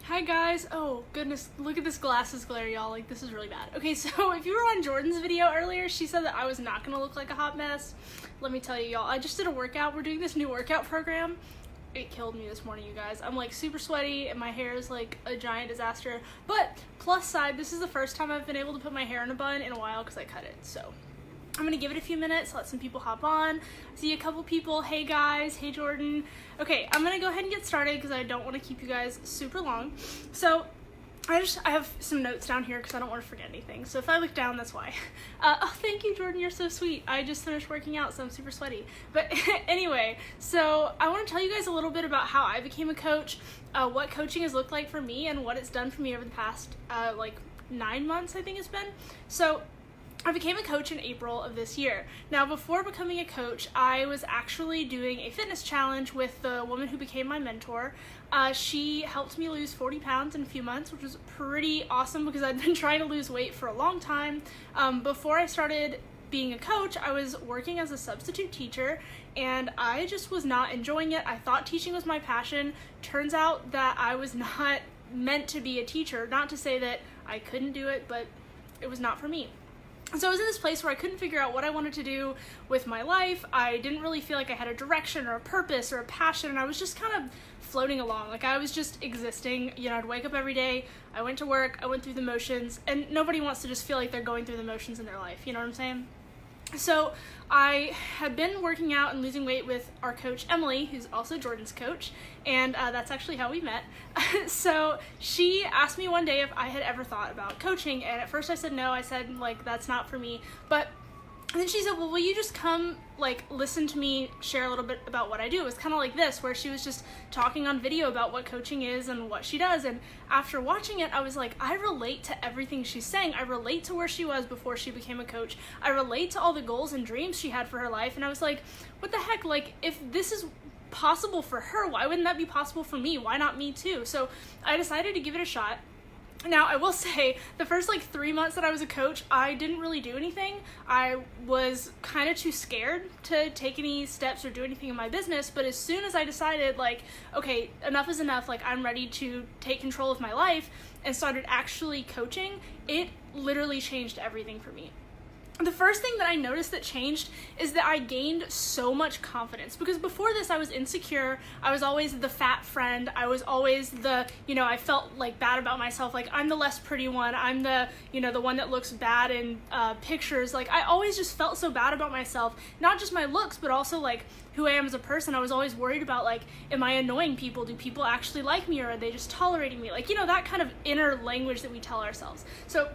Hi guys. Oh goodness, look at this glasses glare, y'all. Like, this is really bad. Okay, so if you were on Jordan's video earlier, she said that I was not gonna look like a hot mess. Let me tell you, y'all, I just did a workout. We're doing this new workout program. It killed me this morning, you guys. I'm like super sweaty and my hair is like a giant disaster. But plus side, this is the first time I've been able to put my hair in a bun in a while because I cut it. So I'm gonna give it a few minutes, let some people hop on. See a couple people. Hey guys, hey Jordan. Okay, I'm gonna go ahead and get started because I don't want to keep you guys super long. So I have some notes down here because I don't want to forget anything. So if I look down, that's why. Oh, thank you, Jordan. You're so sweet. I just finished working out, so I'm super sweaty. But anyway, so I want to tell you guys a little bit about how I became a coach, what coaching has looked like for me, and what it's done for me over the past like 9 months, I think it's been. So I became a coach in April of this year. Now, before becoming a coach, I was actually doing a fitness challenge with the woman who became my mentor. She helped me lose 40 pounds in a few months, which was pretty awesome because I'd been trying to lose weight for a long time. Before I started being a coach, I was working as a substitute teacher and I just was not enjoying it. I thought teaching was my passion. Turns out that I was not meant to be a teacher. Not to say that I couldn't do it, but it was not for me. So I was in this place where I couldn't figure out what I wanted to do with my life. I didn't really feel like I had a direction or a purpose or a passion, and I was just kind of floating along. Like, I was just existing. You know, I'd wake up every day, I went to work, I went through the motions, and nobody wants to just feel like they're going through the motions in their life, you know what I'm saying? So I had been working out and losing weight with our coach, Emily, who's also Jordan's coach, and that's actually how we met. So she asked me one day if I had ever thought about coaching, and at first I said no. I said, like, that's not for me. But and then she said, well, will you just come, like, listen to me share a little bit about what I do? It was kind of like this, where she was just talking on video about what coaching is and what she does. And after watching it, I was like, I relate to everything she's saying. I relate to where she was before she became a coach. I relate to all the goals and dreams she had for her life. And I was like, what the heck? Like, if this is possible for her, why wouldn't that be possible for me? Why not me too? So I decided to give it a shot. Now, I will say, the first 3 months that I was a coach, I didn't really do anything. I was kind of too scared to take any steps or do anything in my business, but as soon as I decided, okay, enough is enough, I'm ready to take control of my life, and started actually coaching, it literally changed everything for me. The first thing that I noticed that changed is that I gained so much confidence, because before this I was insecure. I was always the fat friend. I was always the, I felt bad about myself. I'm the less pretty one. I'm the, the one that looks bad in pictures. I always just felt so bad about myself, not just my looks, but also who I am as a person. I was always worried about am I annoying people? Do people actually like me, or are they just tolerating me? That kind of inner language that we tell ourselves. So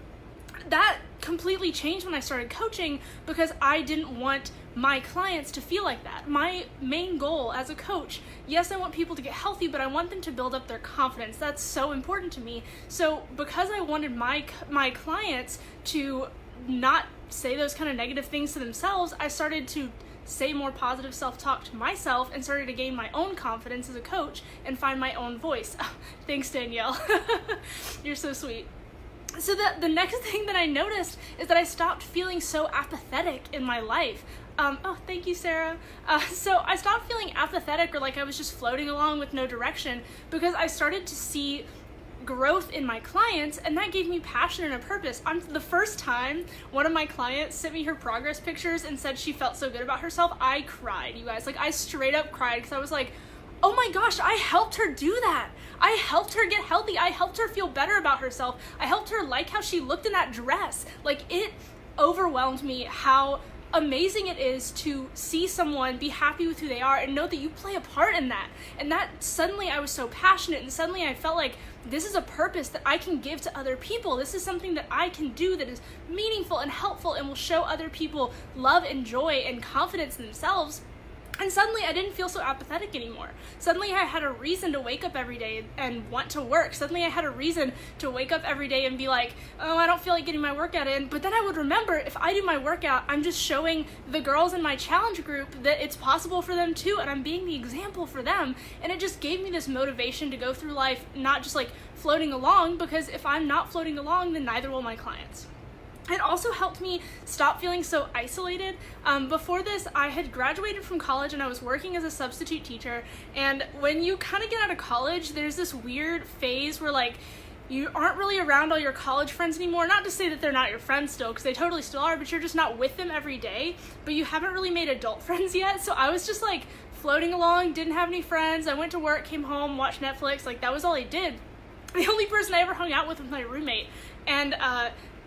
that completely changed when I started coaching, because I didn't want my clients to feel like that. My main goal as a coach, yes, I want people to get healthy, but I want them to build up their confidence. That's so important to me. So because I wanted my clients to not say those kind of negative things to themselves, I started to say more positive self-talk to myself and started to gain my own confidence as a coach and find my own voice. Thanks, Danielle. You're so sweet. So the next thing that I noticed is that I stopped feeling so apathetic in my life. Oh, thank you, Sarah. So I stopped feeling apathetic, or I was just floating along with no direction, because I started to see growth in my clients, and that gave me passion and a purpose. The first time one of my clients sent me her progress pictures and said she felt so good about herself, I cried, you guys. I straight up cried, because I was like, oh my gosh, I helped her do that. I helped her get healthy. I helped her feel better about herself. I helped her like how she looked in that dress. It overwhelmed me how amazing it is to see someone be happy with who they are and know that you play a part in that. And that suddenly I was so passionate, and suddenly I felt like this is a purpose that I can give to other people. This is something that I can do that is meaningful and helpful and will show other people love and joy and confidence in themselves. And suddenly I didn't feel so apathetic anymore. Suddenly I had a reason to wake up every day and want to work. Suddenly I had a reason to wake up every day and be like, oh, I don't feel like getting my workout in. But then I would remember, if I do my workout, I'm just showing the girls in my challenge group that it's possible for them too, and I'm being the example for them. And it just gave me this motivation to go through life not just floating along, because if I'm not floating along, then neither will my clients. It also helped me stop feeling so isolated. Before this, I had graduated from college and I was working as a substitute teacher. And when you kind of get out of college, there's this weird phase where like you aren't really around all your college friends anymore. Not to say that they're not your friends still, because they totally still are, but you're just not with them every day. But you haven't really made adult friends yet. So I was just like floating along, didn't have any friends. I went to work, came home, watched Netflix. Like that was all I did. The only person I ever hung out with was my roommate. And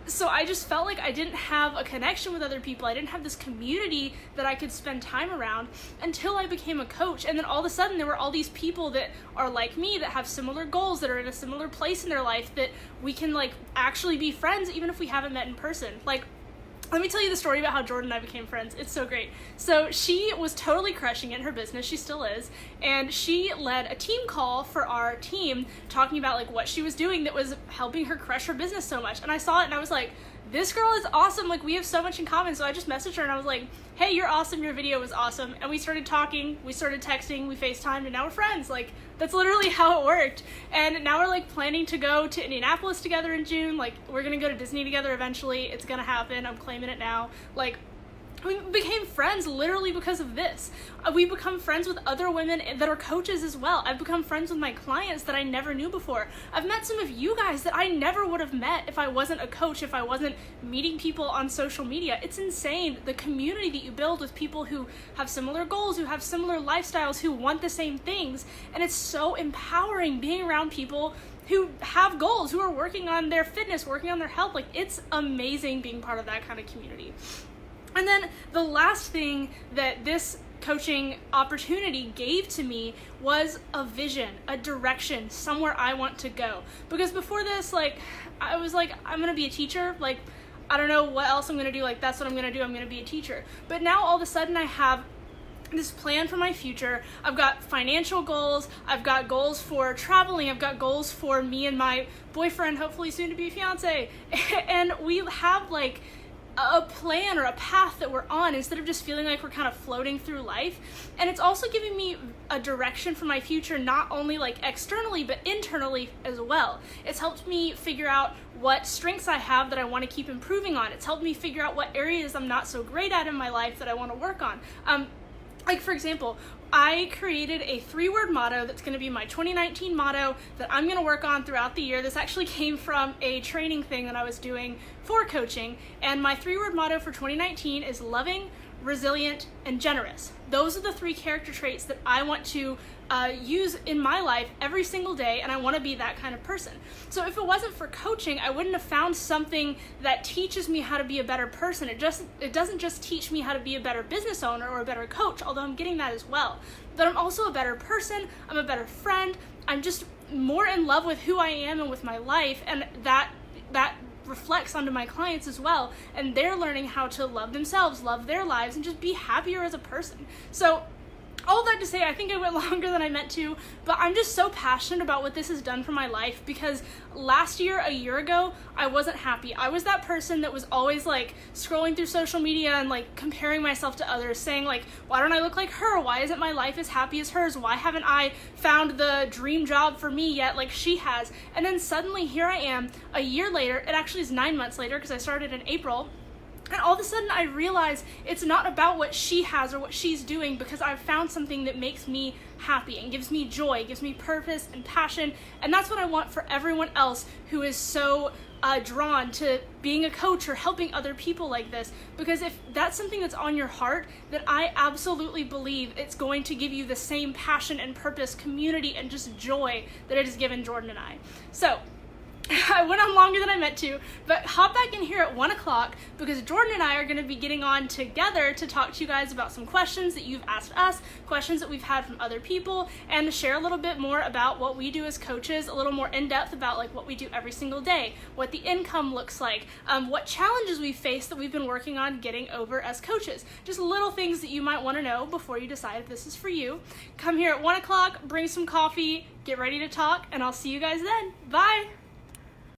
so I just felt like I didn't have a connection with other people. I didn't have this community that I could spend time around until I became a coach. And then all of a sudden there were all these people that are like me, that have similar goals, that are in a similar place in their life, that we can like actually be friends even if we haven't met in person. Like, let me tell you the story about how Jordan and I became friends. It's so great. So she was totally crushing it in her business. She still is. And she led a team call for our team talking about like what she was doing that was helping her crush her business so much. And I saw it and I was like, this girl is awesome. Like we have so much in common. So I just messaged her and I was like, hey, you're awesome. Your video was awesome. And we started talking, we started texting, we FaceTimed, and now we're friends. Like that's literally how it worked. And now we're like planning to go to Indianapolis together in June. Like we're going to go to Disney together eventually. It's going to happen. I'm claiming it now. Like we became friends literally because of this. We become friends with other women that are coaches as well. I've become friends with my clients that I never knew before. I've met some of you guys that I never would have met if I wasn't a coach, if I wasn't meeting people on social media. It's insane, the community that you build with people who have similar goals, who have similar lifestyles, who want the same things. And it's so empowering being around people who have goals, who are working on their fitness, working on their health. Like it's amazing being part of that kind of community. And then the last thing that this coaching opportunity gave to me was a vision, a direction, somewhere I want to go. Because before this, like, I was like, I'm gonna be a teacher. Like, I don't know what else I'm gonna do. Like, that's what I'm gonna do. I'm gonna be a teacher. But now all of a sudden I have this plan for my future. I've got financial goals. I've got goals for traveling. I've got goals for me and my boyfriend, hopefully soon to be fiance. And we have like a plan or a path that we're on instead of just feeling like we're kind of floating through life. And it's also giving me a direction for my future, not only like externally, but internally as well. It's helped me figure out what strengths I have that I want to keep improving on. It's helped me figure out what areas I'm not so great at in my life that I want to work on. Like for example, I created a 3-word motto that's going to be my 2019 motto that I'm going to work on throughout the year. This actually came from a training thing that I was doing for coaching. And my 3-word motto for 2019 is loving, resilient, and generous. Those are the 3 character traits that I want to use in my life every single day, and I want to be that kind of person. So if it wasn't for coaching, I wouldn't have found something that teaches me how to be a better person. It doesn't just teach me how to be a better business owner or a better coach, although I'm getting that as well. But I'm also a better person, I'm a better friend, I'm just more in love with who I am and with my life, and that reflects onto my clients as well, and they're learning how to love themselves, love their lives, and just be happier as a person. So all that to say, I think I went longer than I meant to, but I'm just so passionate about what this has done for my life, because last year, a year ago, I wasn't happy. I was that person that was always like scrolling through social media and like comparing myself to others, saying like, why don't I look like her? Why isn't my life as happy as hers? Why haven't I found the dream job for me yet like she has? And then suddenly here I am, a year later. It actually is 9 months later because I started in April. And all of a sudden I realize it's not about what she has or what she's doing, because I've found something that makes me happy and gives me joy, gives me purpose and passion. And that's what I want for everyone else who is so drawn to being a coach or helping other people like this. Because if that's something that's on your heart, then I absolutely believe it's going to give you the same passion and purpose, community, and just joy that it has given Jordan and I. So I went on longer than I meant to, but hop back in here at 1 o'clock because Jordan and I are going to be getting on together to talk to you guys about some questions that you've asked us, questions that we've had from other people, and to share a little bit more about what we do as coaches, a little more in depth about like what we do every single day, what the income looks like, what challenges we face that we've been working on getting over as coaches. Just little things that you might want to know before you decide if this is for you. Come here at 1 o'clock, bring some coffee, get ready to talk, and I'll see you guys then. Bye!